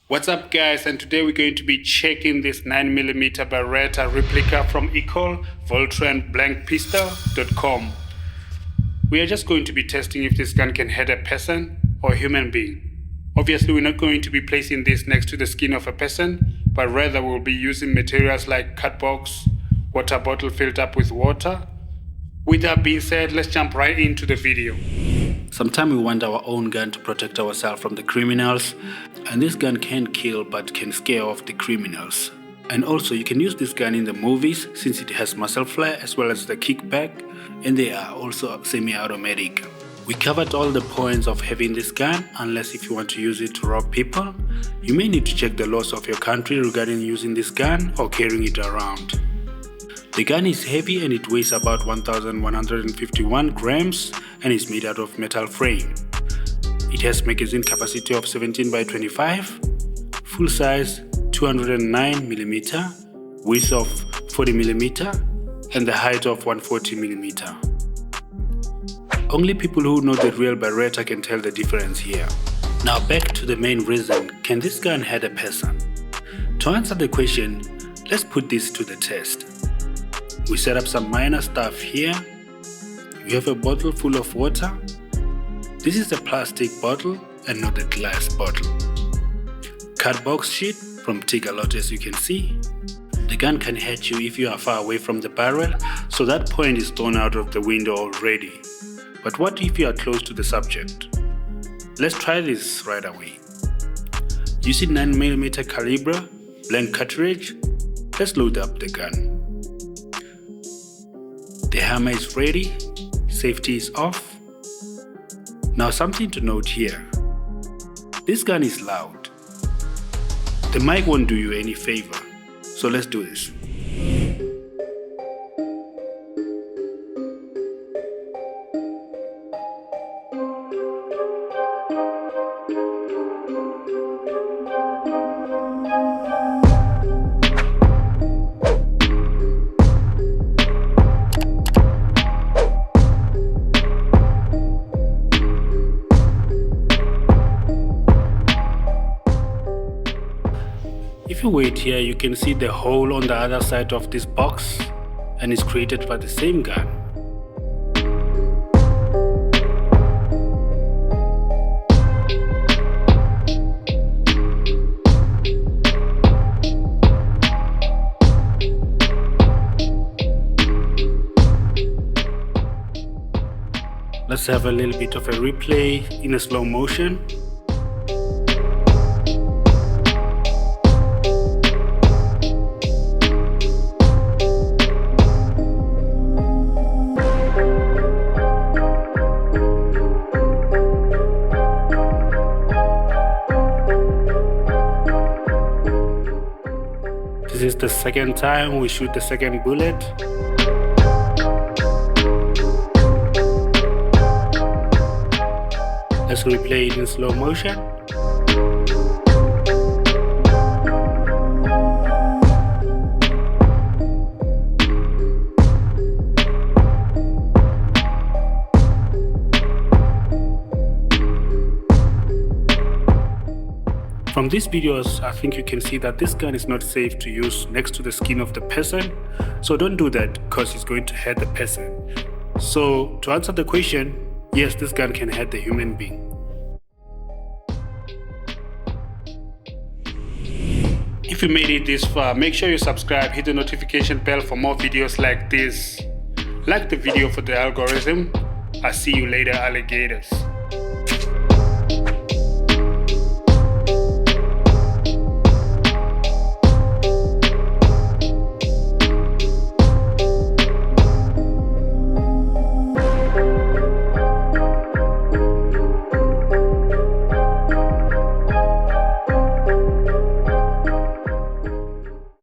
What's up guys, and today we're going to be checking this 9mm Beretta replica from Equal, Voltron and blankpistol.com. We are just going to be testing if this gun can hit a person or a human being. Obviously we're not going to be placing this next to the skin of a person, but rather we'll be using materials like cardbox, water bottle filled up with water. With that being said, let's jump right into the video. Sometimes we want our own gun to protect ourselves from the criminals, and this gun can't kill but can scare off the criminals. And also you can use this gun in the movies since it has muzzle flare as well as the kickback, and they are also semi-automatic. We covered all the points of having this gun, unless if you want to use it to rob people. You may need to check the laws of your country regarding using this gun or carrying it around. The gun is heavy and it weighs about 1151 grams and is made out of metal frame. It has magazine capacity of 17x25, full size 209mm, width of 40mm, and the height of 140mm. Only people who know the real Beretta can tell the difference here. Now back to the main reason, can this gun hurt a person? To answer the question, let's put this to the test. We set up some minor stuff here. We have a bottle full of water. This is a plastic bottle and not a glass bottle. Cardbox sheet from Tigalot, as you can see. The gun can hurt you if you are far away from the barrel, so that point is thrown out of the window already. But what if you are close to the subject? Let's try this right away. Using 9mm caliber, blank cartridge, let's load up the gun. The hammer is ready, safety is off. Now something to note here. This gun is loud. The mic won't do you any favor, so let's do this. If you wait here, you can see the hole on the other side of this box, and it's created by the same gun. Let's have a little bit of a replay in a slow motion. This is the second time we shoot the second bullet. Let's replay it in slow motion. From these videos, I think you can see that this gun is not safe to use next to the skin of the person, so don't do that because it's going to hurt the person. So to answer the question, yes, this gun can hurt the human being. If you made it this far, make sure you subscribe, hit the notification bell for more videos like this. Like the video for the algorithm. I'll see you later, alligators.